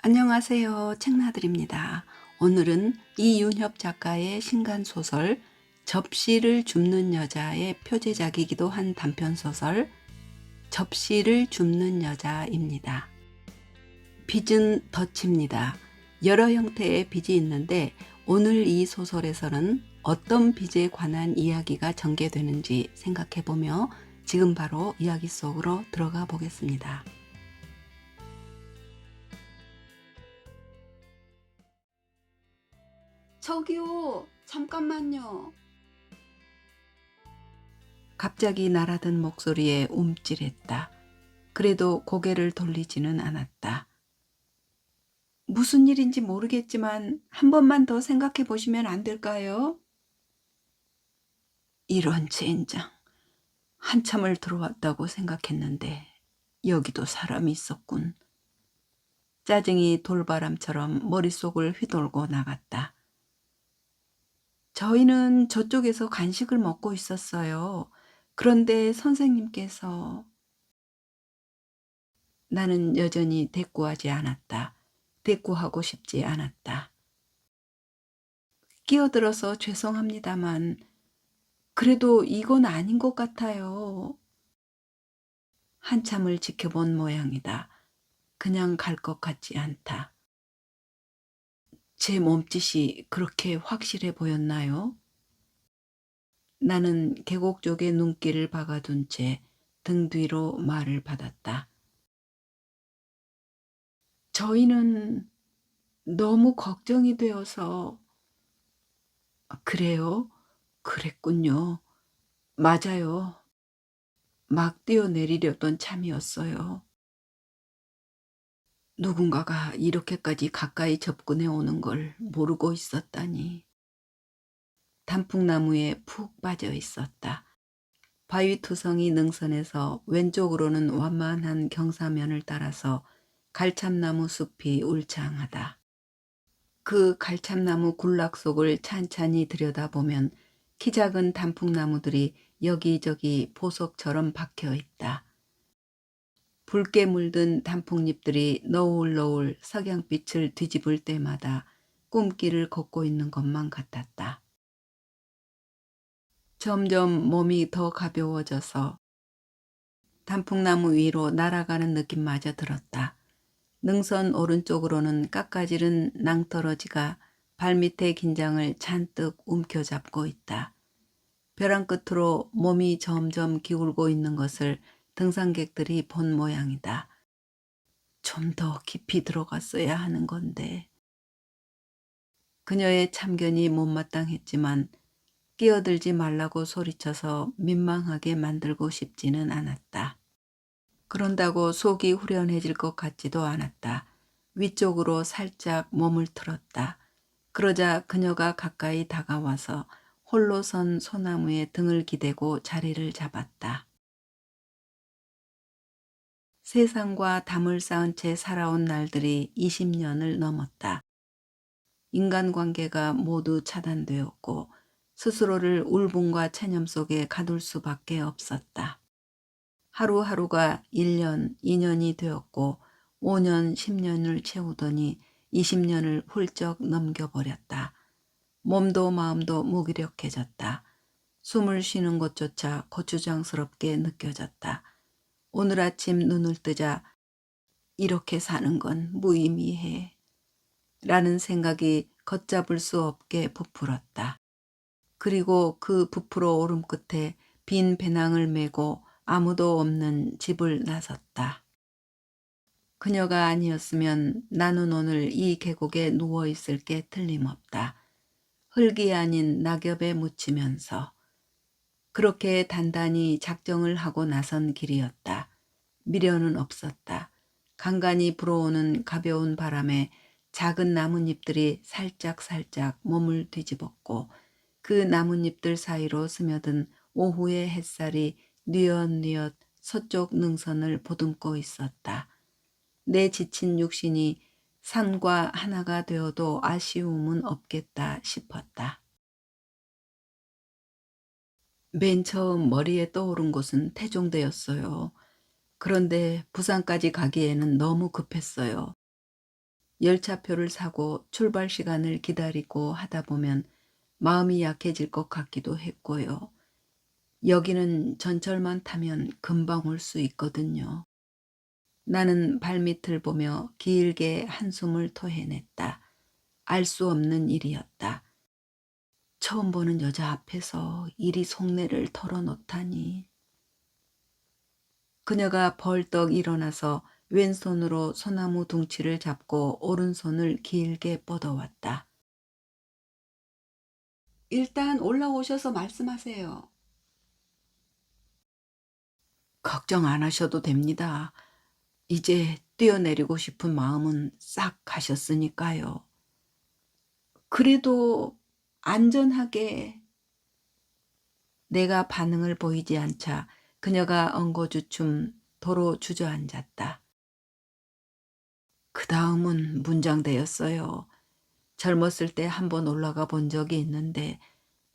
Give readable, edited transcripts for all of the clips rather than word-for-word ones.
안녕하세요. 책나들입니다. 오늘은 이윤협 작가의 신간소설 접시를 줍는 여자의 표제작이기도 한 단편소설 접시를 줍는 여자입니다. 빚은 덫입니다. 여러 형태의 빚이 있는데 오늘 이 소설에서는 어떤 빚에 관한 이야기가 전개되는지 생각해보며 지금 바로 이야기 속으로 들어가 보겠습니다. 저기요, 잠깐만요. 갑자기 날아든 목소리에 움찔했다. 그래도 고개를 돌리지는 않았다. 무슨 일인지 모르겠지만 한 번만 더 생각해 보시면 안 될까요? 이런 젠장. 한참을 들어왔다고 생각했는데 여기도 사람이 있었군. 짜증이 돌바람처럼 머릿속을 휘돌고 나갔다. 저희는 저쪽에서 간식을 먹고 있었어요. 그런데 선생님께서 나는 여전히 대꾸하지 않았다. 대꾸하고 싶지 않았다. 끼어들어서 죄송합니다만 그래도 이건 아닌 것 같아요. 한참을 지켜본 모양이다. 그냥 갈 것 같지 않다. 제 몸짓이 그렇게 확실해 보였나요? 나는 계곡 쪽에 눈길을 박아둔 채 등 뒤로 말을 받았다. 저희는 너무 걱정이 되어서. 그래요? 그랬군요. 맞아요. 막 뛰어내리려던 참이었어요. 누군가가 이렇게까지 가까이 접근해 오는 걸 모르고 있었다니. 단풍나무에 푹 빠져 있었다. 바위투성이 능선에서 왼쪽으로는 완만한 경사면을 따라서 갈참나무 숲이 울창하다. 그 갈참나무 군락 속을 찬찬히 들여다보면 키 작은 단풍나무들이 여기저기 보석처럼 박혀 있다. 붉게 물든 단풍잎들이 너울너울 석양빛을 뒤집을 때마다 꿈길을 걷고 있는 것만 같았다. 점점 몸이 더 가벼워져서 단풍나무 위로 날아가는 느낌마저 들었다. 능선 오른쪽으로는 깎아지른 낭떠러지가 발밑의 긴장을 잔뜩 움켜잡고 있다. 벼랑 끝으로 몸이 점점 기울고 있는 것을 등산객들이 본 모양이다. 좀 더 깊이 들어갔어야 하는 건데. 그녀의 참견이 못마땅했지만 끼어들지 말라고 소리쳐서 민망하게 만들고 싶지는 않았다. 그런다고 속이 후련해질 것 같지도 않았다. 위쪽으로 살짝 몸을 틀었다. 그러자 그녀가 가까이 다가와서 홀로 선 소나무에 등을 기대고 자리를 잡았다. 세상과 담을 쌓은 채 살아온 날들이 20년을 넘었다. 인간관계가 모두 차단되었고 스스로를 울분과 체념 속에 가둘 수밖에 없었다. 하루하루가 1년, 2년이 되었고 5년, 10년을 채우더니 20년을 훌쩍 넘겨버렸다. 몸도 마음도 무기력해졌다. 숨을 쉬는 것조차 거추장스럽게 느껴졌다. 오늘 아침 눈을 뜨자 이렇게 사는 건 무의미해 라는 생각이 걷잡을 수 없게 부풀었다. 그리고 그 부풀어 오름 끝에 빈 배낭을 메고 아무도 없는 집을 나섰다. 그녀가 아니었으면 나는 오늘 이 계곡에 누워 있을 게 틀림없다. 흙이 아닌 낙엽에 묻히면서 그렇게 단단히 작정을 하고 나선 길이었다. 미련은 없었다. 간간히 불어오는 가벼운 바람에 작은 나뭇잎들이 살짝살짝 몸을 뒤집었고 그 나뭇잎들 사이로 스며든 오후의 햇살이 뉘엿뉘엿 서쪽 능선을 보듬고 있었다. 내 지친 육신이 산과 하나가 되어도 아쉬움은 없겠다 싶었다. 맨 처음 머리에 떠오른 곳은 태종대였어요. 그런데 부산까지 가기에는 너무 급했어요. 열차표를 사고 출발 시간을 기다리고 하다 보면 마음이 약해질 것 같기도 했고요. 여기는 전철만 타면 금방 올 수 있거든요. 나는 발밑을 보며 길게 한숨을 토해냈다. 알 수 없는 일이었다. 처음 보는 여자 앞에서 이리 속내를 털어놓다니. 그녀가 벌떡 일어나서 왼손으로 소나무 둥치를 잡고 오른손을 길게 뻗어왔다. 일단 올라오셔서 말씀하세요. 걱정 안 하셔도 됩니다. 이제 뛰어내리고 싶은 마음은 싹 가셨으니까요. 그래도 안전하게. 내가 반응을 보이지 않자 그녀가 엉거주춤 도로 주저앉았다. 그 다음은 문장대였어요. 젊었을 때 한번 올라가 본 적이 있는데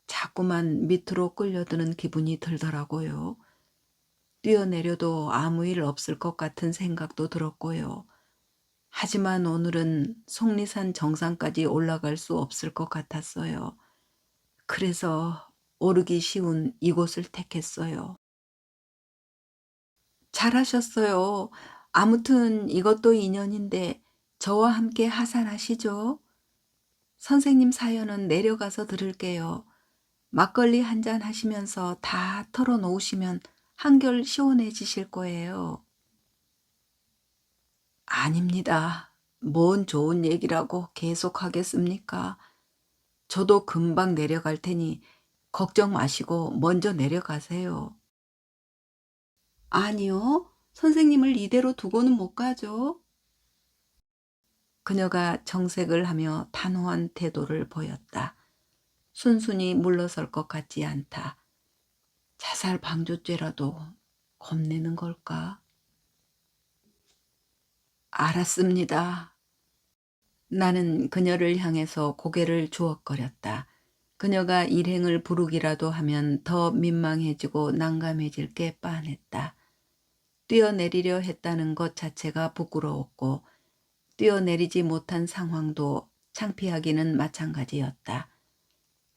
자꾸만 밑으로 끌려드는 기분이 들더라고요. 뛰어내려도 아무 일 없을 것 같은 생각도 들었고요. 하지만 오늘은 속리산 정상까지 올라갈 수 없을 것 같았어요. 그래서 오르기 쉬운 이곳을 택했어요. 잘하셨어요. 아무튼 이것도 인연인데 저와 함께 하산하시죠. 선생님 사연은 내려가서 들을게요. 막걸리 한 잔 하시면서 다 털어놓으시면 한결 시원해지실 거예요. 아닙니다. 뭔 좋은 얘기라고 계속하겠습니까? 저도 금방 내려갈 테니 걱정 마시고 먼저 내려가세요. 아니요. 선생님을 이대로 두고는 못 가죠. 그녀가 정색을 하며 단호한 태도를 보였다. 순순히 물러설 것 같지 않다. 자살 방조죄라도 겁내는 걸까? 알았습니다. 나는 그녀를 향해서 고개를 주걱거렸다. 그녀가 일행을 부르기라도 하면 더 민망해지고 난감해질 게 빤했다. 뛰어내리려 했다는 것 자체가 부끄러웠고 뛰어내리지 못한 상황도 창피하기는 마찬가지였다.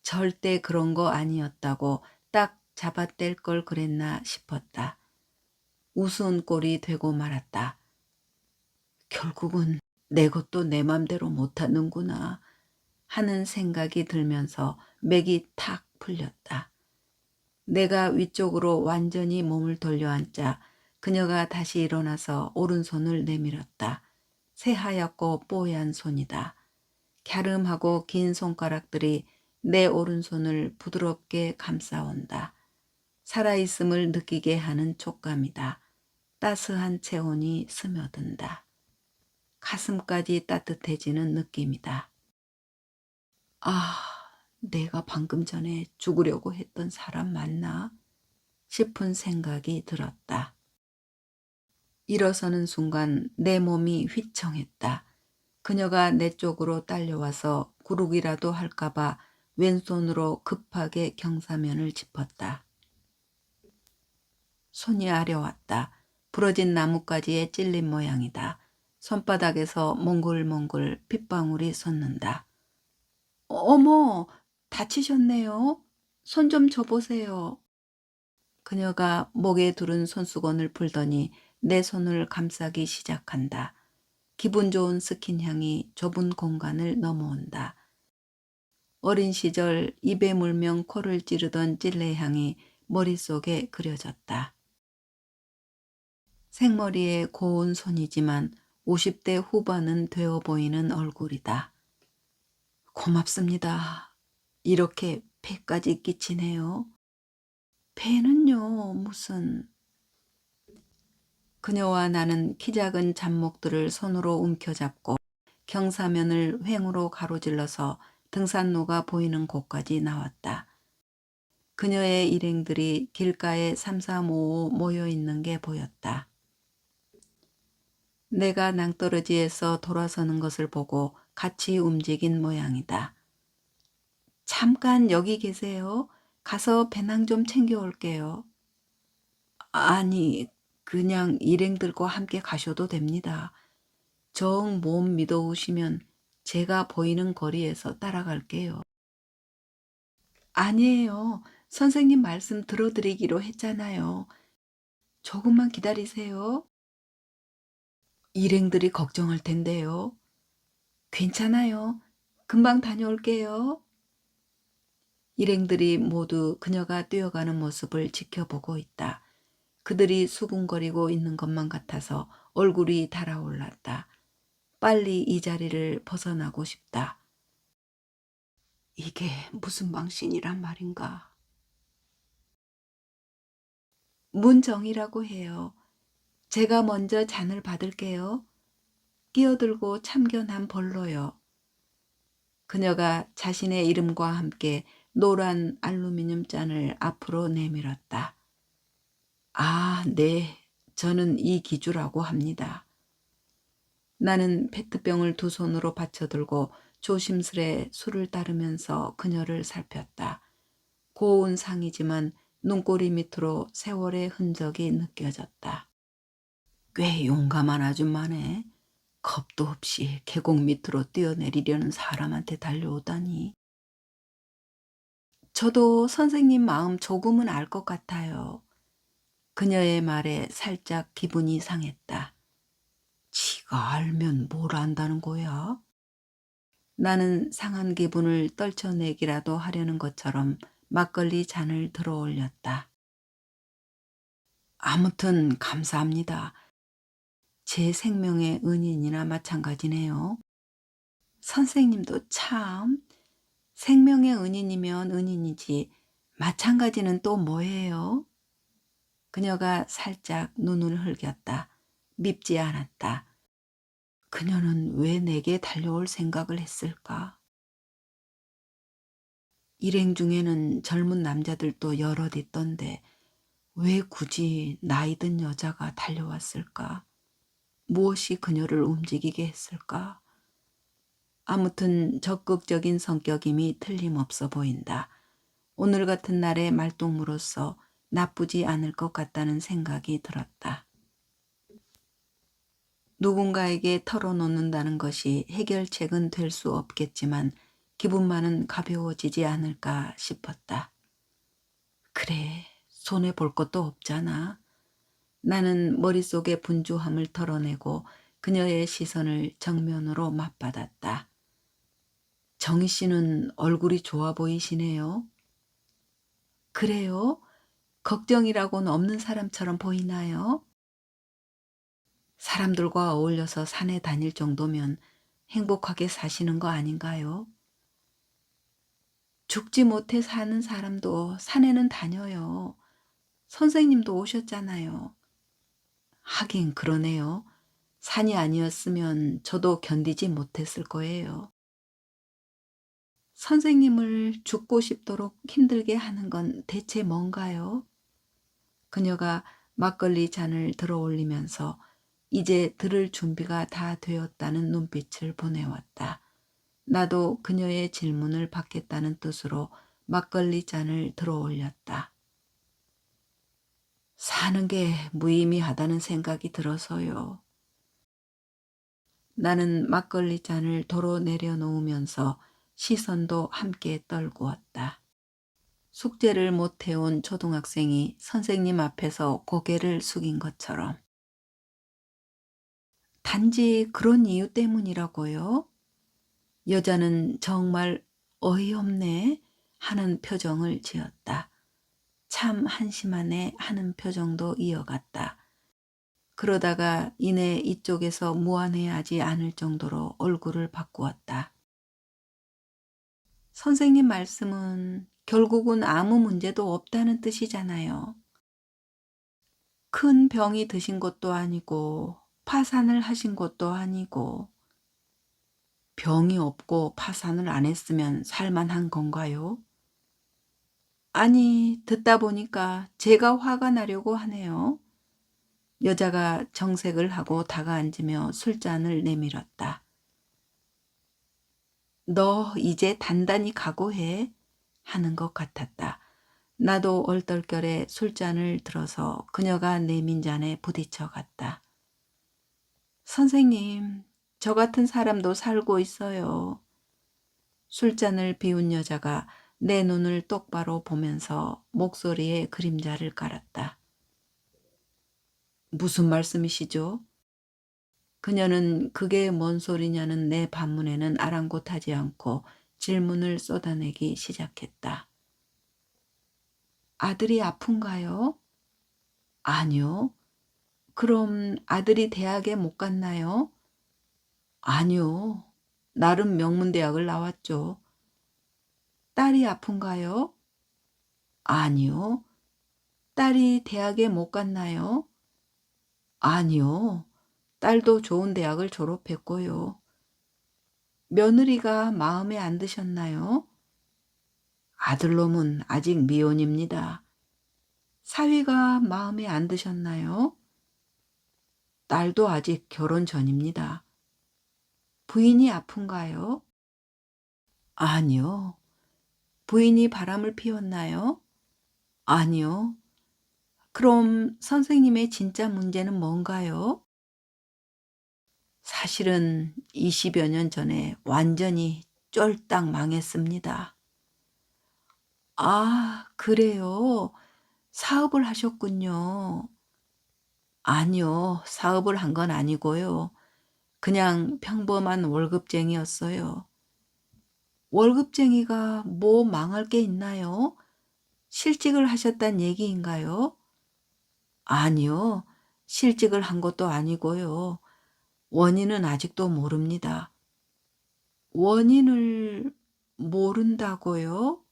절대 그런 거 아니었다고 딱 잡아뗄 걸 그랬나 싶었다. 우스운 꼴이 되고 말았다. 결국은 내 것도 내 맘대로 못하는구나 하는 생각이 들면서 맥이 탁 풀렸다. 내가 위쪽으로 완전히 몸을 돌려앉자 그녀가 다시 일어나서 오른손을 내밀었다. 새하얗고 뽀얀 손이다. 갸름하고 긴 손가락들이 내 오른손을 부드럽게 감싸온다. 살아있음을 느끼게 하는 촉감이다. 따스한 체온이 스며든다. 가슴까지 따뜻해지는 느낌이다. 아, 내가 방금 전에 죽으려고 했던 사람 맞나? 싶은 생각이 들었다. 일어서는 순간 내 몸이 휘청했다. 그녀가 내 쪽으로 딸려와서 구르기라도 할까봐 왼손으로 급하게 경사면을 짚었다. 손이 아려왔다. 부러진 나뭇가지에 찔린 모양이다. 손바닥에서 몽글몽글 핏방울이 솟는다. 어머, 다치셨네요. 손 좀 줘보세요. 그녀가 목에 두른 손수건을 풀더니 내 손을 감싸기 시작한다. 기분 좋은 스킨 향이 좁은 공간을 넘어온다. 어린 시절 입에 물면 코를 찌르던 찔레 향이 머릿속에 그려졌다. 생머리에 고운 손이지만 50대 후반은 되어 보이는 얼굴이다. 고맙습니다. 이렇게 배까지 끼치네요. 배는요, 무슨. 그녀와 나는 키 작은 잡목들을 손으로 움켜잡고 경사면을 횡으로 가로질러서 등산로가 보이는 곳까지 나왔다. 그녀의 일행들이 길가에 삼삼오오 모여 있는 게 보였다. 내가 낭떠러지에서 돌아서는 것을 보고 같이 움직인 모양이다. 잠깐 여기 계세요. 가서 배낭 좀 챙겨올게요. 아니, 그냥 일행들과 함께 가셔도 됩니다. 정 못 믿어오시면 제가 보이는 거리에서 따라갈게요. 아니에요. 선생님 말씀 들어드리기로 했잖아요. 조금만 기다리세요. 일행들이 걱정할 텐데요. 괜찮아요. 금방 다녀올게요. 일행들이 모두 그녀가 뛰어가는 모습을 지켜보고 있다. 그들이 수군거리고 있는 것만 같아서 얼굴이 달아올랐다. 빨리 이 자리를 벗어나고 싶다. 이게 무슨 망신이란 말인가. 문정이라고 해요. 제가 먼저 잔을 받을게요. 끼어들고 참견한 벌로요. 그녀가 자신의 이름과 함께 노란 알루미늄 잔을 앞으로 내밀었다. 아, 네. 저는 이기주라고 합니다. 나는 페트병을 두 손으로 받쳐들고 조심스레 술을 따르면서 그녀를 살폈다. 고운 상이지만 눈꼬리 밑으로 세월의 흔적이 느껴졌다. 꽤 용감한 아줌마네. 겁도 없이 계곡 밑으로 뛰어내리려는 사람한테 달려오다니. 저도 선생님 마음 조금은 알 것 같아요. 그녀의 말에 살짝 기분이 상했다. 지가 알면 뭘 안다는 거야? 나는 상한 기분을 떨쳐내기라도 하려는 것처럼 막걸리 잔을 들어 올렸다. 아무튼 감사합니다. 제 생명의 은인이나 마찬가지네요. 선생님도 참 생명의 은인이면 은인이지 마찬가지는 또 뭐예요? 그녀가 살짝 눈을 흘겼다. 밉지 않았다. 그녀는 왜 내게 달려올 생각을 했을까? 일행 중에는 젊은 남자들도 여럿 있던데 왜 굳이 나이 든 여자가 달려왔을까? 무엇이 그녀를 움직이게 했을까? 아무튼 적극적인 성격임이 틀림없어 보인다. 오늘 같은 날의 말동무로서 나쁘지 않을 것 같다는 생각이 들었다. 누군가에게 털어놓는다는 것이 해결책은 될 수 없겠지만 기분만은 가벼워지지 않을까 싶었다. 그래, 손해볼 것도 없잖아. 나는 머릿속의 분주함을 털어내고 그녀의 시선을 정면으로 맞받았다. 정희 씨는 얼굴이 좋아 보이시네요. 그래요? 걱정이라고는 없는 사람처럼 보이나요? 사람들과 어울려서 산에 다닐 정도면 행복하게 사시는 거 아닌가요? 죽지 못해 사는 사람도 산에는 다녀요. 선생님도 오셨잖아요. 하긴 그러네요. 산이 아니었으면 저도 견디지 못했을 거예요. 선생님을 죽고 싶도록 힘들게 하는 건 대체 뭔가요? 그녀가 막걸리 잔을 들어 올리면서 이제 들을 준비가 다 되었다는 눈빛을 보내왔다. 나도 그녀의 질문을 받겠다는 뜻으로 막걸리 잔을 들어 올렸다. 사는 게 무의미하다는 생각이 들어서요. 나는 막걸리 잔을 도로 내려놓으면서 시선도 함께 떨구었다. 숙제를 못 해온 초등학생이 선생님 앞에서 고개를 숙인 것처럼. 단지 그런 이유 때문이라고요? 여자는 정말 어이없네 하는 표정을 지었다. 참 한심하네 하는 표정도 이어갔다. 그러다가 이내 이쪽에서 무안해하지 않을 정도로 얼굴을 바꾸었다. 선생님 말씀은 결국은 아무 문제도 없다는 뜻이잖아요. 큰 병이 드신 것도 아니고 파산을 하신 것도 아니고 병이 없고 파산을 안 했으면 살만한 건가요? 아니, 듣다 보니까 제가 화가 나려고 하네요. 여자가 정색을 하고 다가앉으며 술잔을 내밀었다. 너 이제 단단히 각오해 하는 것 같았다. 나도 얼떨결에 술잔을 들어서 그녀가 내민 잔에 부딪혀 갔다. 선생님, 저 같은 사람도 살고 있어요. 술잔을 비운 여자가 내 눈을 똑바로 보면서 목소리에 그림자를 깔았다. 무슨 말씀이시죠? 그녀는 그게 뭔 소리냐는 내 반문에는 아랑곳하지 않고 질문을 쏟아내기 시작했다. 아들이 아픈가요? 아니요. 그럼 아들이 대학에 못 갔나요? 아니요. 나름 명문대학을 나왔죠. 딸이 아픈가요? 아니요. 딸이 대학에 못 갔나요? 아니요. 딸도 좋은 대학을 졸업했고요. 며느리가 마음에 안 드셨나요? 아들놈은 아직 미혼입니다. 사위가 마음에 안 드셨나요? 딸도 아직 결혼 전입니다. 부인이 아픈가요? 아니요. 부인이 바람을 피웠나요? 아니요. 그럼 선생님의 진짜 문제는 뭔가요? 사실은 20여 년 전에 완전히 쫄딱 망했습니다. 아, 그래요? 사업을 하셨군요. 아니요, 사업을 한 건 아니고요. 그냥 평범한 월급쟁이였어요. 월급쟁이가 뭐 망할 게 있나요? 실직을 하셨단 얘기인가요? 아니요, 실직을 한 것도 아니고요. 원인은 아직도 모릅니다. 원인을 모른다고요?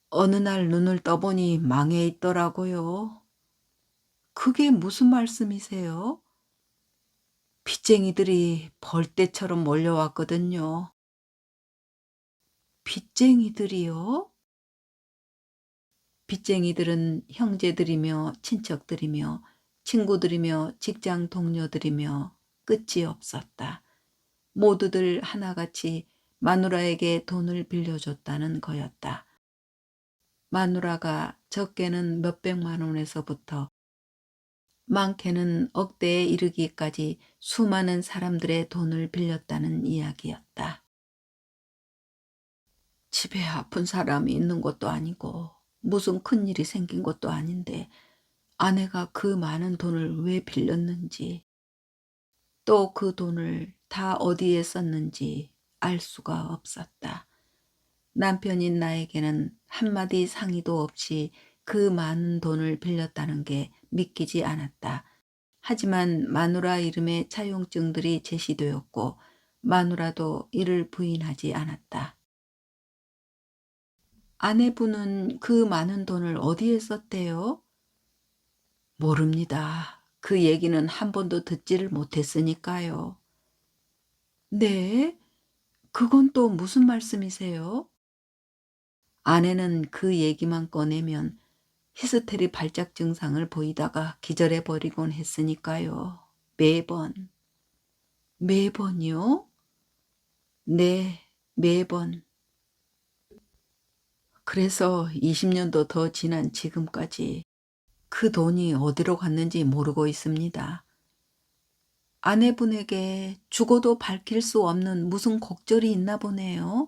어느 날 눈을 떠보니 망해 있더라고요. 그게 무슨 말씀이세요? 빚쟁이들이 벌떼처럼 몰려왔거든요. 빚쟁이들이요? 빚쟁이들은 형제들이며 친척들이며 친구들이며 직장 동료들이며 끝이 없었다. 모두들 하나같이 마누라에게 돈을 빌려줬다는 거였다. 마누라가 적게는 몇백만 원에서부터 많게는 억대에 이르기까지 수많은 사람들의 돈을 빌렸다는 이야기였다. 집에 아픈 사람이 있는 것도 아니고 무슨 큰일이 생긴 것도 아닌데 아내가 그 많은 돈을 왜 빌렸는지 또 그 돈을 다 어디에 썼는지 알 수가 없었다. 남편인 나에게는 한마디 상의도 없이 그 많은 돈을 빌렸다는 게 믿기지 않았다. 하지만 마누라 이름의 차용증들이 제시되었고 마누라도 이를 부인하지 않았다. 아내분은 그 많은 돈을 어디에 썼대요? 모릅니다. 그 얘기는 한 번도 듣지를 못했으니까요. 네? 그건 또 무슨 말씀이세요? 아내는 그 얘기만 꺼내면 히스테리 발작 증상을 보이다가 기절해 버리곤 했으니까요. 매번. 매번이요? 네, 매번. 그래서 20년도 더 지난 지금까지 그 돈이 어디로 갔는지 모르고 있습니다. 아내분에게 죽어도 밝힐 수 없는 무슨 곡절이 있나 보네요.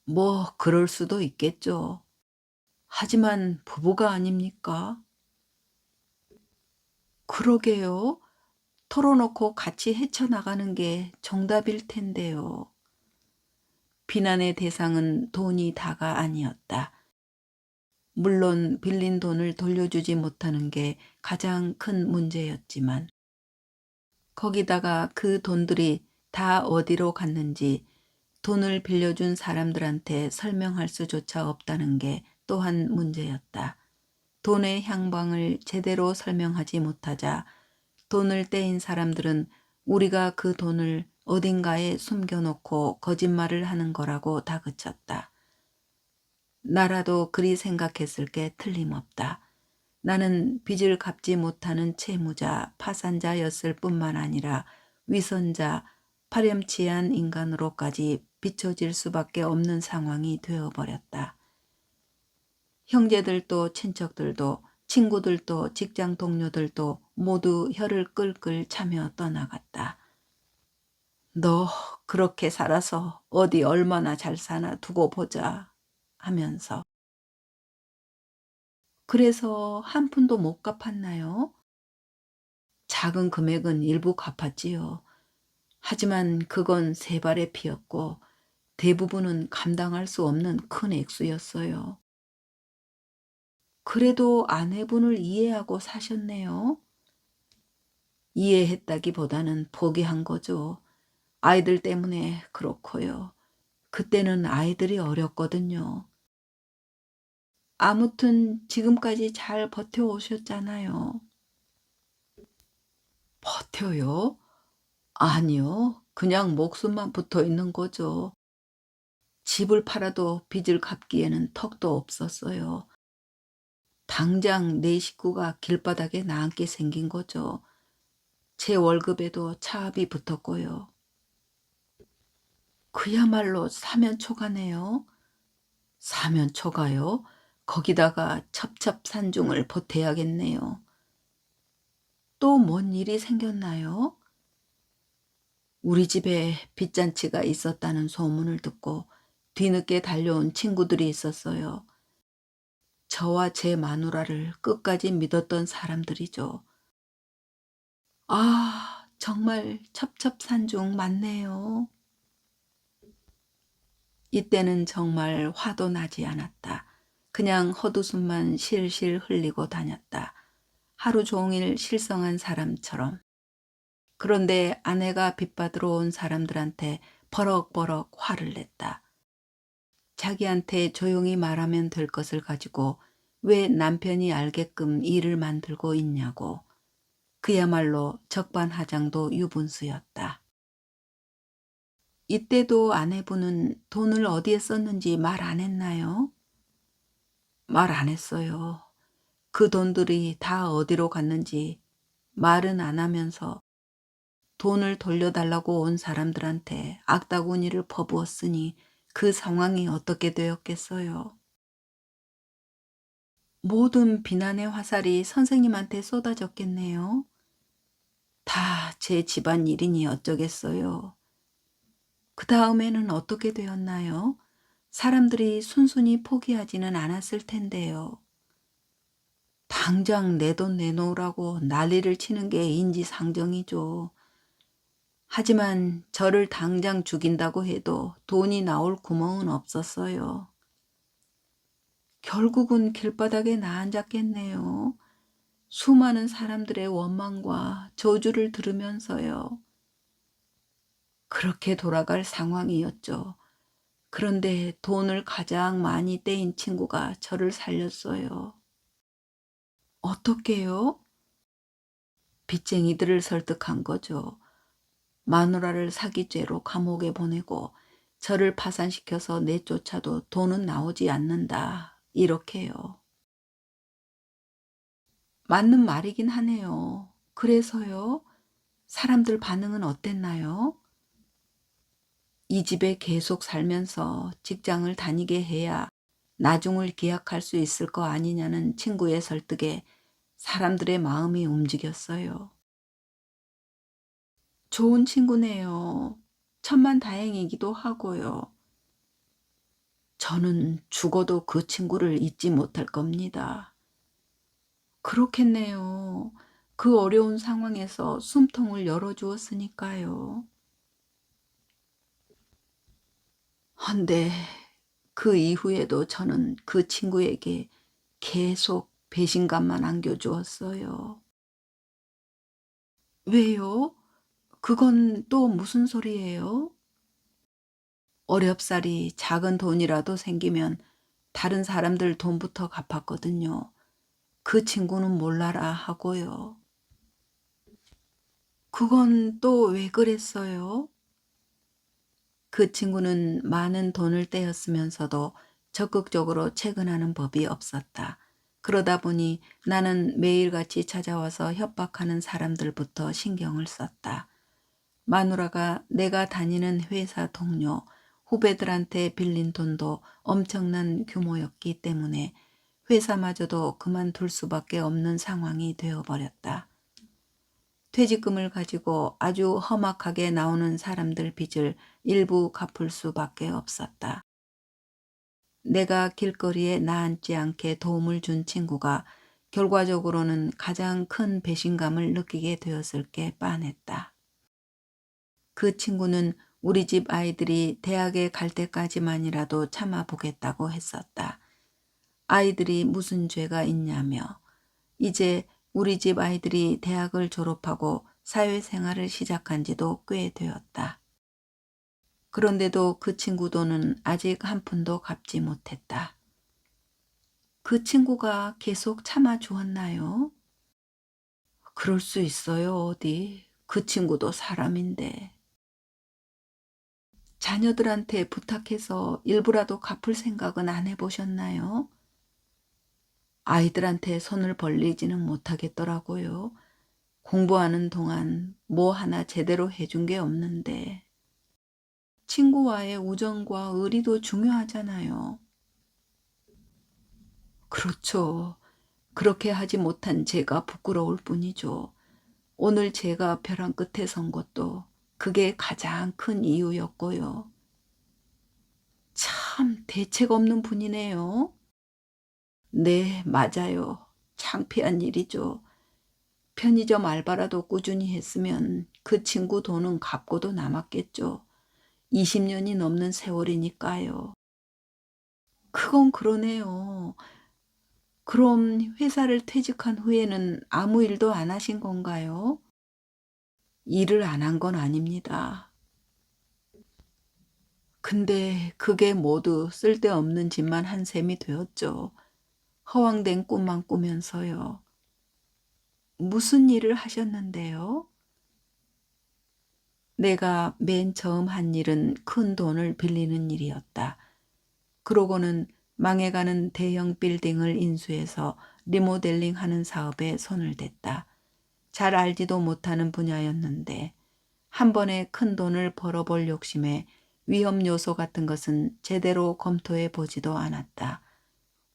뭐 그럴 수도 있겠죠. 하지만 부부가 아닙니까? 그러게요. 털어놓고 같이 헤쳐나가는 게 정답일 텐데요. 비난의 대상은 돈이 다가 아니었다. 물론 빌린 돈을 돌려주지 못하는 게 가장 큰 문제였지만 거기다가 그 돈들이 다 어디로 갔는지 돈을 빌려준 사람들한테 설명할 수조차 없다는 게 또한 문제였다. 돈의 향방을 제대로 설명하지 못하자 돈을 떼인 사람들은 우리가 그 돈을 어딘가에 숨겨놓고 거짓말을 하는 거라고 다그쳤다. 나라도 그리 생각했을 게 틀림없다. 나는 빚을 갚지 못하는 채무자, 파산자였을 뿐만 아니라 위선자, 파렴치한 인간으로까지 비춰질 수밖에 없는 상황이 되어버렸다. 형제들도 친척들도 친구들도 직장 동료들도 모두 혀를 끌끌 차며 떠나갔다. 너 그렇게 살아서 어디 얼마나 잘 사나 두고 보자 하면서. 그래서 한 푼도 못 갚았나요? 작은 금액은 일부 갚았지요. 하지만 그건 세 발의 피였고 대부분은 감당할 수 없는 큰 액수였어요. 그래도 아내분을 이해하고 사셨네요. 이해했다기보다는 포기한 거죠. 아이들 때문에 그렇고요. 그때는 아이들이 어렸거든요. 아무튼 지금까지 잘 버텨오셨잖아요. 버텨요? 아니요. 그냥 목숨만 붙어 있는 거죠. 집을 팔아도 빚을 갚기에는 턱도 없었어요. 당장 내 식구가 길바닥에 나앉게 생긴 거죠. 제 월급에도 차압이 붙었고요. 그야말로 사면초가네요. 사면초가요? 거기다가 첩첩산중을 보태야겠네요. 또 뭔 일이 생겼나요? 우리 집에 빚잔치가 있었다는 소문을 듣고 뒤늦게 달려온 친구들이 있었어요. 저와 제 마누라를 끝까지 믿었던 사람들이죠. 아, 정말 첩첩산중 맞네요. 이때는 정말 화도 나지 않았다. 그냥 헛웃음만 실실 흘리고 다녔다. 하루 종일 실성한 사람처럼. 그런데 아내가 빚받으러 온 사람들한테 버럭버럭 화를 냈다. 자기한테 조용히 말하면 될 것을 가지고 왜 남편이 알게끔 일을 만들고 있냐고. 그야말로 적반하장도 유분수였다. 이때도 아내분은 돈을 어디에 썼는지 말 안 했나요? 말 안 했어요. 그 돈들이 다 어디로 갔는지 말은 안 하면서 돈을 돌려달라고 온 사람들한테 악다구니를 퍼부었으니 그 상황이 어떻게 되었겠어요. 모든 비난의 화살이 선생님한테 쏟아졌겠네요. 다 제 집안 일이니 어쩌겠어요. 그 다음에는 어떻게 되었나요? 사람들이 순순히 포기하지는 않았을 텐데요. 당장 내 돈 내놓으라고 난리를 치는 게 인지상정이죠. 하지만 저를 당장 죽인다고 해도 돈이 나올 구멍은 없었어요. 결국은 길바닥에 나앉았겠네요. 수많은 사람들의 원망과 저주를 들으면서요. 그렇게 돌아갈 상황이었죠. 그런데 돈을 가장 많이 떼인 친구가 저를 살렸어요. 어떻게요? 빚쟁이들을 설득한 거죠. 마누라를 사기죄로 감옥에 보내고 저를 파산시켜서 내쫓아도 돈은 나오지 않는다. 이렇게요. 맞는 말이긴 하네요. 그래서요? 사람들 반응은 어땠나요? 이 집에 계속 살면서 직장을 다니게 해야 나중을 기약할 수 있을 거 아니냐는 친구의 설득에 사람들의 마음이 움직였어요. 좋은 친구네요. 천만다행이기도 하고요. 저는 죽어도 그 친구를 잊지 못할 겁니다. 그렇겠네요. 그 어려운 상황에서 숨통을 열어주었으니까요. 헌데 그 이후에도 저는 그 친구에게 계속 배신감만 안겨주었어요. 왜요? 그건 또 무슨 소리예요? 어렵사리 작은 돈이라도 생기면 다른 사람들 돈부터 갚았거든요. 그 친구는 몰라라 하고요. 그건 또 왜 그랬어요? 그 친구는 많은 돈을 떼었으면서도 적극적으로 채근하는 법이 없었다. 그러다 보니 나는 매일같이 찾아와서 협박하는 사람들부터 신경을 썼다. 마누라가 내가 다니는 회사 동료, 후배들한테 빌린 돈도 엄청난 규모였기 때문에 회사마저도 그만둘 수밖에 없는 상황이 되어버렸다. 퇴직금을 가지고 아주 험악하게 나오는 사람들 빚을 일부 갚을 수밖에 없었다. 내가 길거리에 나앉지 않게 도움을 준 친구가 결과적으로는 가장 큰 배신감을 느끼게 되었을 게 빤했다. 그 친구는 우리 집 아이들이 대학에 갈 때까지만이라도 참아보겠다고 했었다. 아이들이 무슨 죄가 있냐며. 이제 우리 집 아이들이 대학을 졸업하고 사회생활을 시작한 지도 꽤 되었다. 그런데도 그 친구 돈은 아직 한 푼도 갚지 못했다. 그 친구가 계속 참아주었나요? 그럴 수 있어요, 어디. 그 친구도 사람인데. 자녀들한테 부탁해서 일부라도 갚을 생각은 안 해보셨나요? 아이들한테 손을 벌리지는 못하겠더라고요. 공부하는 동안 뭐 하나 제대로 해준 게 없는데. 친구와의 우정과 의리도 중요하잖아요. 그렇죠. 그렇게 하지 못한 제가 부끄러울 뿐이죠. 오늘 제가 벼랑 끝에 선 것도 그게 가장 큰 이유였고요. 참 대책 없는 분이네요. 네, 맞아요. 창피한 일이죠. 편의점 알바라도 꾸준히 했으면 그 친구 돈은 갚고도 남았겠죠. 20년이 넘는 세월이니까요. 그건 그러네요. 그럼 회사를 퇴직한 후에는 아무 일도 안 하신 건가요? 일을 안 한 건 아닙니다. 근데 그게 모두 쓸데없는 짓만 한 셈이 되었죠. 허황된 꿈만 꾸면서요. 무슨 일을 하셨는데요? 내가 맨 처음 한 일은 큰 돈을 빌리는 일이었다. 그러고는 망해가는 대형 빌딩을 인수해서 리모델링하는 사업에 손을 댔다. 잘 알지도 못하는 분야였는데 한 번에 큰 돈을 벌어볼 욕심에 위험 요소 같은 것은 제대로 검토해 보지도 않았다.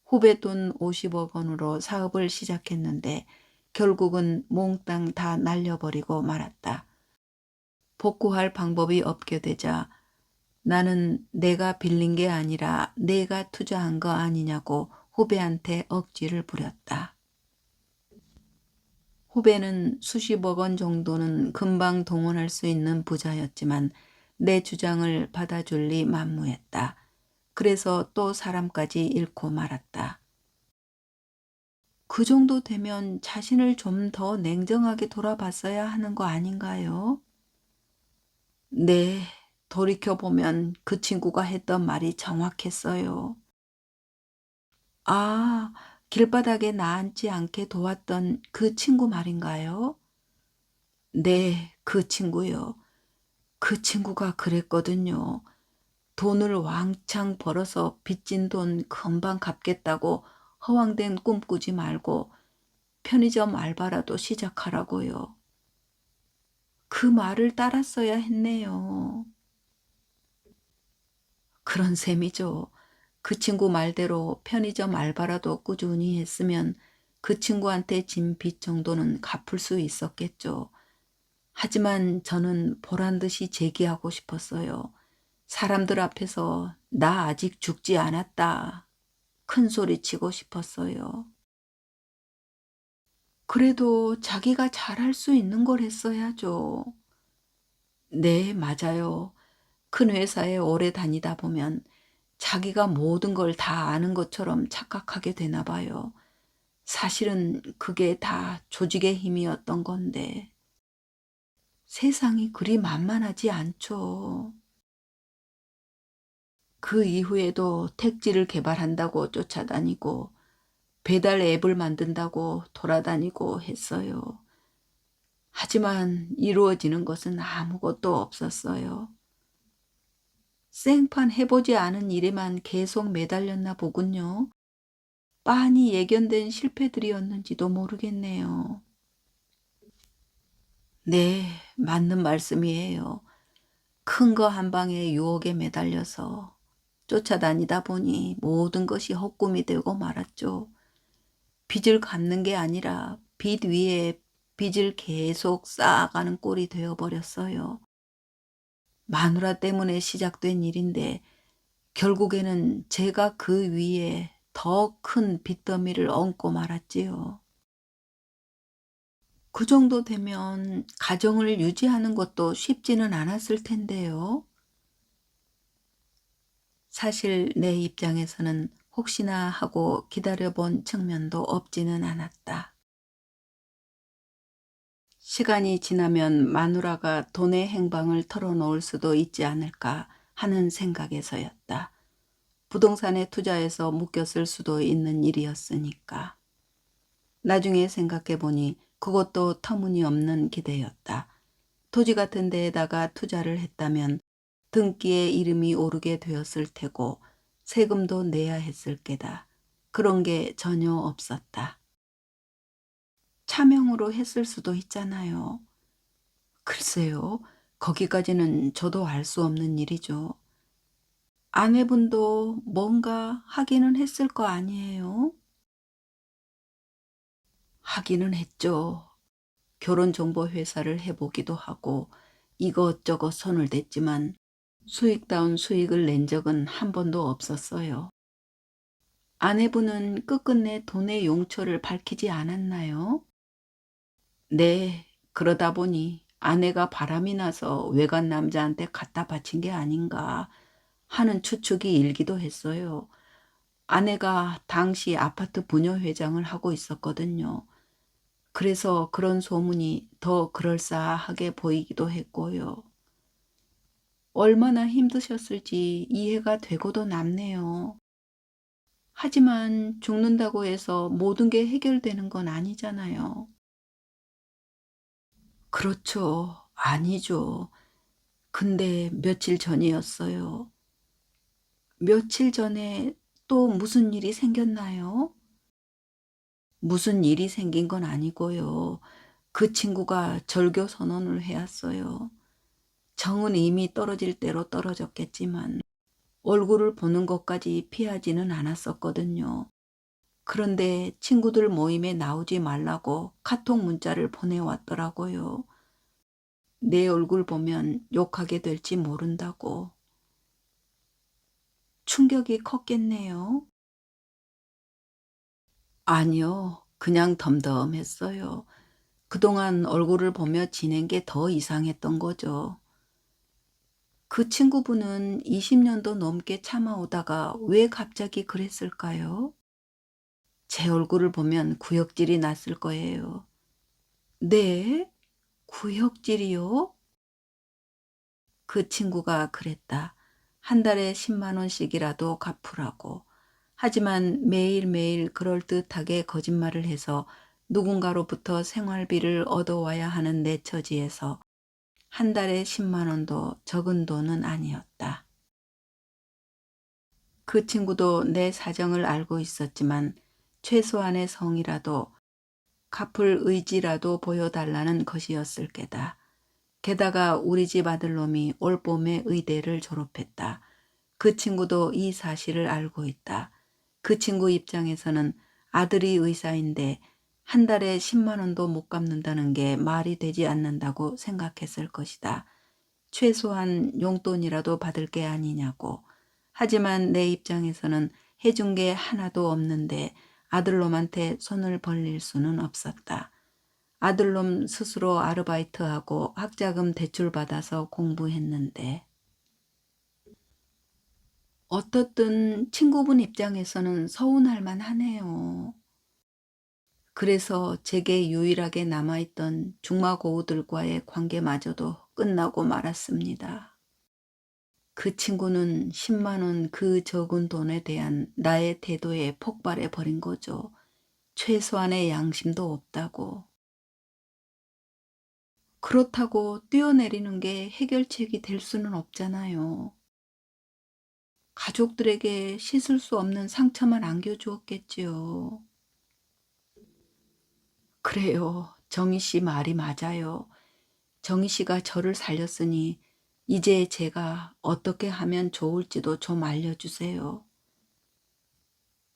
후배 돈 50억 원으로 사업을 시작했는데 결국은 몽땅 다 날려버리고 말았다. 복구할 방법이 없게 되자 나는 내가 빌린 게 아니라 내가 투자한 거 아니냐고 후배한테 억지를 부렸다. 후배는 수십억 원 정도는 금방 동원할 수 있는 부자였지만 내 주장을 받아줄 리 만무했다. 그래서 또 사람까지 잃고 말았다. 그 정도 되면 자신을 좀 더 냉정하게 돌아봤어야 하는 거 아닌가요? 네, 돌이켜보면 그 친구가 했던 말이 정확했어요. 아, 길바닥에 나앉지 않게 도왔던 그 친구 말인가요? 네, 그 친구요. 그 친구가 그랬거든요. 돈을 왕창 벌어서 빚진 돈 금방 갚겠다고 허황된 꿈 꾸지 말고 편의점 알바라도 시작하라고요. 그 말을 따랐어야 했네요. 그런 셈이죠. 그 친구 말대로 편의점 알바라도 꾸준히 했으면 그 친구한테 진 빚 정도는 갚을 수 있었겠죠. 하지만 저는 보란 듯이 제기하고 싶었어요. 사람들 앞에서 나 아직 죽지 않았다. 큰 소리 치고 싶었어요. 그래도 자기가 잘할 수 있는 걸 했어야죠. 네, 맞아요. 큰 회사에 오래 다니다 보면 자기가 모든 걸 다 아는 것처럼 착각하게 되나 봐요. 사실은 그게 다 조직의 힘이었던 건데 세상이 그리 만만하지 않죠. 그 이후에도 택지를 개발한다고 쫓아다니고 배달 앱을 만든다고 돌아다니고 했어요. 하지만 이루어지는 것은 아무것도 없었어요. 생판 해보지 않은 일에만 계속 매달렸나 보군요. 빤히 예견된 실패들이었는지도 모르겠네요. 네, 맞는 말씀이에요. 큰 거 한 방에 유혹에 매달려서 쫓아다니다 보니 모든 것이 헛꿈이 되고 말았죠. 빚을 갚는 게 아니라 빚 위에 빚을 계속 쌓아가는 꼴이 되어버렸어요. 마누라 때문에 시작된 일인데 결국에는 제가 그 위에 더 큰 빚더미를 얹고 말았지요. 그 정도 되면 가정을 유지하는 것도 쉽지는 않았을 텐데요. 사실 내 입장에서는 혹시나 하고 기다려본 측면도 없지는 않았다. 시간이 지나면 마누라가 돈의 행방을 털어놓을 수도 있지 않을까 하는 생각에서였다. 부동산에 투자해서 묶였을 수도 있는 일이었으니까. 나중에 생각해보니 그것도 터무니없는 기대였다. 토지 같은 데에다가 투자를 했다면 등기에 이름이 오르게 되었을 테고 세금도 내야 했을 게다. 그런 게 전혀 없었다. 차명으로 했을 수도 있잖아요. 글쎄요. 거기까지는 저도 알 수 없는 일이죠. 아내분도 뭔가 하기는 했을 거 아니에요? 하기는 했죠. 결혼정보회사를 해보기도 하고 이것저것 손을 댔지만 수익다운 수익을 낸 적은 한 번도 없었어요. 아내분은 끝끝내 돈의 용처를 밝히지 않았나요? 네, 그러다 보니 아내가 바람이 나서 외간 남자한테 갖다 바친 게 아닌가 하는 추측이 일기도 했어요. 아내가 당시 아파트 부녀회장을 하고 있었거든요. 그래서 그런 소문이 더 그럴싸하게 보이기도 했고요. 얼마나 힘드셨을지 이해가 되고도 남네요. 하지만 죽는다고 해서 모든 게 해결되는 건 아니잖아요. 그렇죠. 아니죠. 근데 며칠 전이었어요. 며칠 전에 또 무슨 일이 생겼나요? 무슨 일이 생긴 건 아니고요. 그 친구가 절교 선언을 해왔어요. 정은 이미 떨어질 대로 떨어졌겠지만 얼굴을 보는 것까지 피하지는 않았었거든요. 그런데 친구들 모임에 나오지 말라고 카톡 문자를 보내왔더라고요. 내 얼굴 보면 욕하게 될지 모른다고. 충격이 컸겠네요. 아니요, 그냥 덤덤했어요. 그동안 얼굴을 보며 지낸 게 더 이상했던 거죠. 그 친구분은 20년도 넘게 참아오다가 왜 갑자기 그랬을까요? 제 얼굴을 보면 구역질이 났을 거예요. 네? 구역질이요? 그 친구가 그랬다. 한 달에 10만 원씩이라도 갚으라고. 하지만 매일매일 그럴듯하게 거짓말을 해서 누군가로부터 생활비를 얻어와야 하는 내 처지에서 한 달에 10만 원도 적은 돈은 아니었다. 그 친구도 내 사정을 알고 있었지만 최소한의 성이라도 갚을 의지라도 보여달라는 것이었을 게다. 게다가 우리 집 아들놈이 올 봄에 의대를 졸업했다. 그 친구도 이 사실을 알고 있다. 그 친구 입장에서는 아들이 의사인데 한 달에 10만 원도 못 갚는다는 게 말이 되지 않는다고 생각했을 것이다. 최소한 용돈이라도 받을 게 아니냐고. 하지만 내 입장에서는 해준 게 하나도 없는데 아들놈한테 손을 벌릴 수는 없었다. 아들놈 스스로 아르바이트하고 학자금 대출받아서 공부했는데 어떻든 친구분 입장에서는 서운할 만하네요. 그래서 제게 유일하게 남아있던 중마고우들과의 관계마저도 끝나고 말았습니다. 그 친구는 10만 원 그 적은 돈에 대한 나의 태도에 폭발해 버린 거죠. 최소한의 양심도 없다고. 그렇다고 뛰어내리는 게 해결책이 될 수는 없잖아요. 가족들에게 씻을 수 없는 상처만 안겨주었겠지요. 그래요. 정희 씨 말이 맞아요. 정희 씨가 저를 살렸으니 이제 제가 어떻게 하면 좋을지도 좀 알려주세요.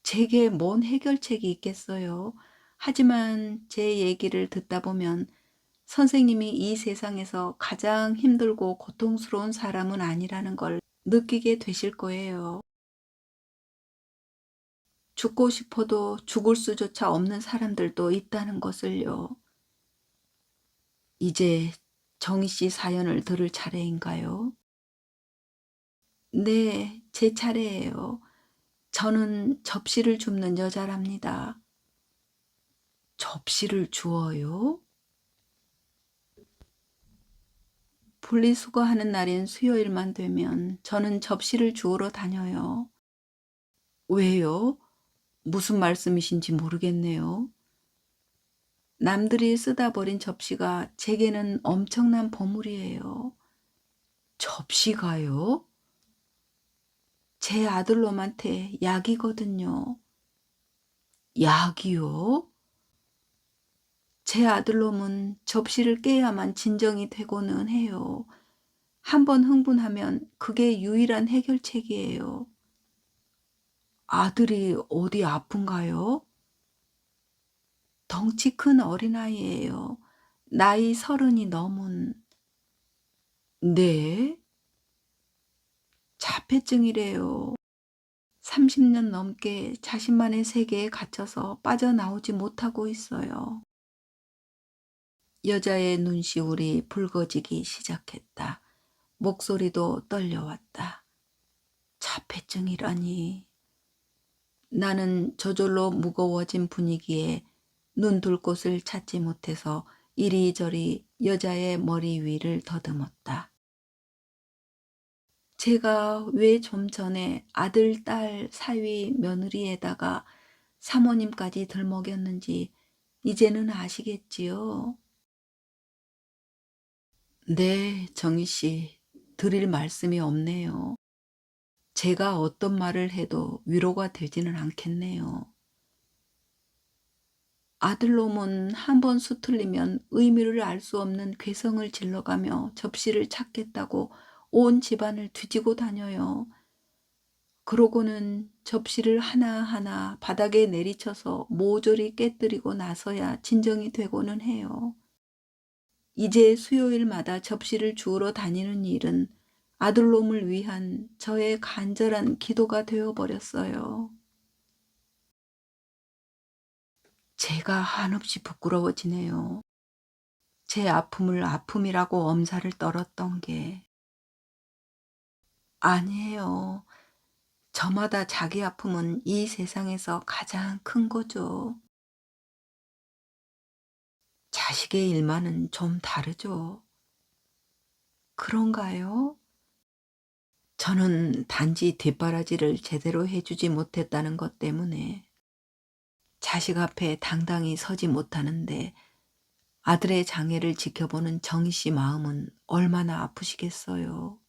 제게 뭔 해결책이 있겠어요. 하지만 제 얘기를 듣다 보면 선생님이 이 세상에서 가장 힘들고 고통스러운 사람은 아니라는 걸 느끼게 되실 거예요. 죽고 싶어도 죽을 수조차 없는 사람들도 있다는 것을요. 이제 정희 씨 사연을 들을 차례인가요? 네, 제 차례예요. 저는 접시를 줍는 여자랍니다. 접시를 주어요? 분리수거하는 날인 수요일만 되면 저는 접시를 주우러 다녀요. 왜요? 무슨 말씀이신지 모르겠네요. 남들이 쓰다 버린 접시가 제게는 엄청난 보물이에요. 접시가요? 제 아들놈한테 약이거든요. 약이요? 제 아들놈은 접시를 깨야만 진정이 되고는 해요. 한 번 흥분하면 그게 유일한 해결책이에요. 아들이 어디 아픈가요? 덩치 큰 어린아이예요. 나이 30이 넘은. 네? 자폐증이래요. 30년 넘게 자신만의 세계에 갇혀서 빠져나오지 못하고 있어요. 여자의 눈시울이 붉어지기 시작했다. 목소리도 떨려왔다. 자폐증이라니. 나는 저절로 무거워진 분위기에 눈 둘 곳을 찾지 못해서 이리저리 여자의 머리 위를 더듬었다. 제가 왜 좀 전에 아들, 딸, 사위, 며느리에다가 사모님까지 들먹였는지 이제는 아시겠지요? 네, 정희 씨. 드릴 말씀이 없네요. 제가 어떤 말을 해도 위로가 되지는 않겠네요. 아들놈은 한 번 수틀리면 의미를 알 수 없는 괴성을 질러가며 접시를 찾겠다고 온 집안을 뒤지고 다녀요. 그러고는 접시를 하나하나 바닥에 내리쳐서 모조리 깨뜨리고 나서야 진정이 되고는 해요. 이제 수요일마다 접시를 주우러 다니는 일은 아들놈을 위한 저의 간절한 기도가 되어 버렸어요. 제가 한없이 부끄러워지네요. 제 아픔을 아픔이라고 엄살을 떨었던 게 아니에요. 저마다 자기 아픔은 이 세상에서 가장 큰 거죠. 자식의 일만은 좀 다르죠. 그런가요? 저는 단지 뒷바라지를 제대로 해주지 못했다는 것 때문에 자식 앞에 당당히 서지 못하는데 아들의 장애를 지켜보는 정희 씨 마음은 얼마나 아프시겠어요.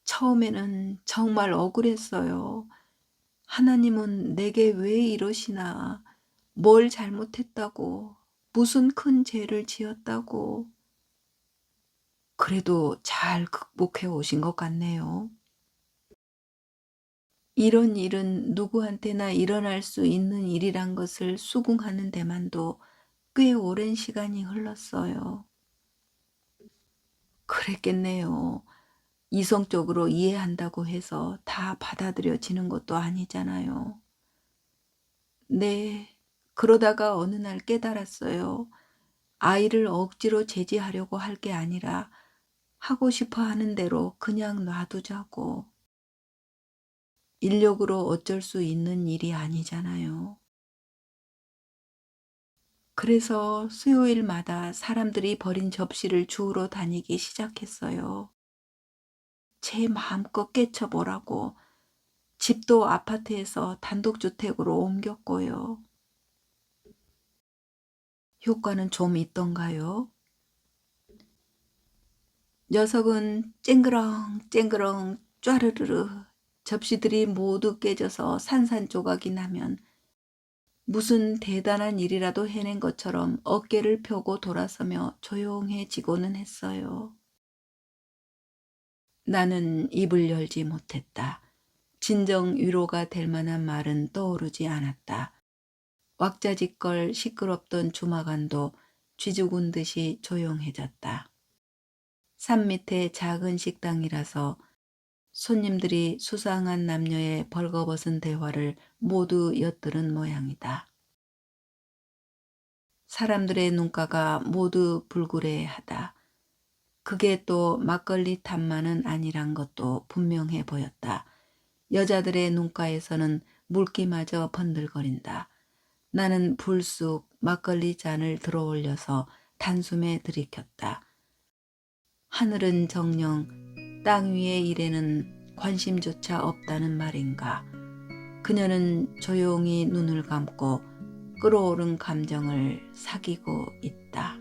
처음에는 정말 억울했어요. 하나님은 내게 왜 이러시나? 뭘 잘못했다고? 무슨 큰 죄를 지었다고? 그래도 잘 극복해 오신 것 같네요. 이런 일은 누구한테나 일어날 수 있는 일이란 것을 수긍하는 데만도 꽤 오랜 시간이 흘렀어요. 그랬겠네요. 이성적으로 이해한다고 해서 다 받아들여지는 것도 아니잖아요. 네. 그러다가 어느 날 깨달았어요. 아이를 억지로 제지하려고 할 게 아니라 하고 싶어 하는 대로 그냥 놔두자고. 인력으로 어쩔 수 있는 일이 아니잖아요. 그래서 수요일마다 사람들이 버린 접시를 주우러 다니기 시작했어요. 제 마음껏 깨쳐보라고. 집도 아파트에서 단독주택으로 옮겼고요. 효과는 좀 있던가요? 녀석은 쨍그렁 쨍그렁 쪼르르르 접시들이 모두 깨져서 산산조각이 나면 무슨 대단한 일이라도 해낸 것처럼 어깨를 펴고 돌아서며 조용해지고는 했어요. 나는 입을 열지 못했다. 진정 위로가 될 만한 말은 떠오르지 않았다. 왁자지껄 시끄럽던 주마간도 쥐죽은 듯이 조용해졌다. 산 밑에 작은 식당이라서 손님들이 수상한 남녀의 벌거벗은 대화를 모두 엿들은 모양이다. 사람들의 눈가가 모두 불그레하다. 그게 또 막걸리 탓만은 아니란 것도 분명해 보였다. 여자들의 눈가에서는 물기마저 번들거린다. 나는 불쑥 막걸리 잔을 들어올려서 단숨에 들이켰다. 하늘은 정녕 땅 위의 일에는 관심조차 없다는 말인가. 그녀는 조용히 눈을 감고 끓어오른 감정을 사귀고 있다.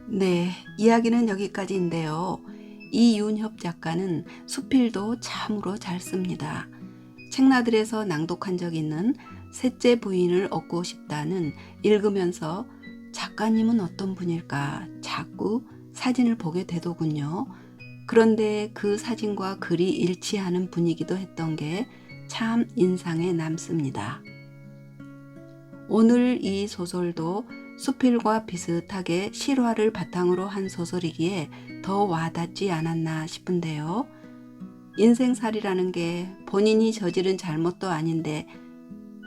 네, 이야기는 여기까지인데요. 이윤협 작가는 수필도 참으로 잘 씁니다. 책나들에서 낭독한 적 있는 셋째 부인을 얻고 싶다는 읽으면서 작가님은 어떤 분일까 자꾸 사진을 보게 되더군요. 그런데 그 사진과 글이 일치하는 분이기도 했던 게 참 인상에 남습니다. 오늘 이 소설도 수필과 비슷하게 실화를 바탕으로 한 소설이기에 더 와닿지 않았나 싶은데요. 인생살이라는 게 본인이 저지른 잘못도 아닌데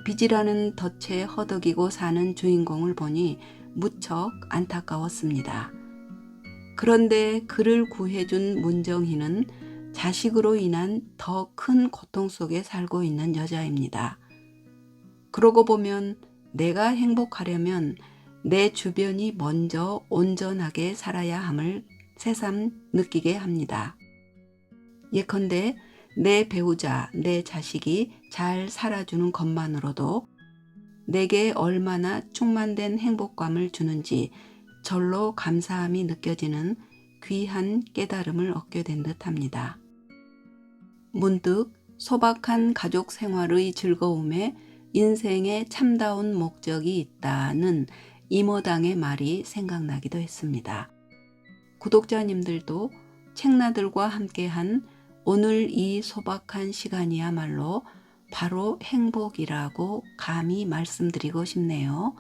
빚이라는 덫에 허덕이고 사는 주인공을 보니 무척 안타까웠습니다. 그런데 그를 구해준 문정희는 자식으로 인한 더 큰 고통 속에 살고 있는 여자입니다. 그러고 보면 내가 행복하려면 내 주변이 먼저 온전하게 살아야 함을 새삼 느끼게 합니다. 예컨대 내 배우자, 내 자식이 잘 살아주는 것만으로도 내게 얼마나 충만된 행복감을 주는지 절로 감사함이 느껴지는 귀한 깨달음을 얻게 된 듯합니다. 문득 소박한 가족 생활의 즐거움에 인생에 참다운 목적이 있다는 이모당의 말이 생각나기도 했습니다. 구독자님들도 책나들과 함께한 오늘 이 소박한 시간이야말로 바로 행복이라고 감히 말씀드리고 싶네요.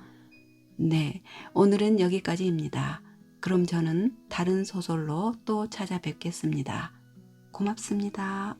네, 오늘은 여기까지입니다. 그럼 저는 다른 소설로 또 찾아뵙겠습니다. 고맙습니다.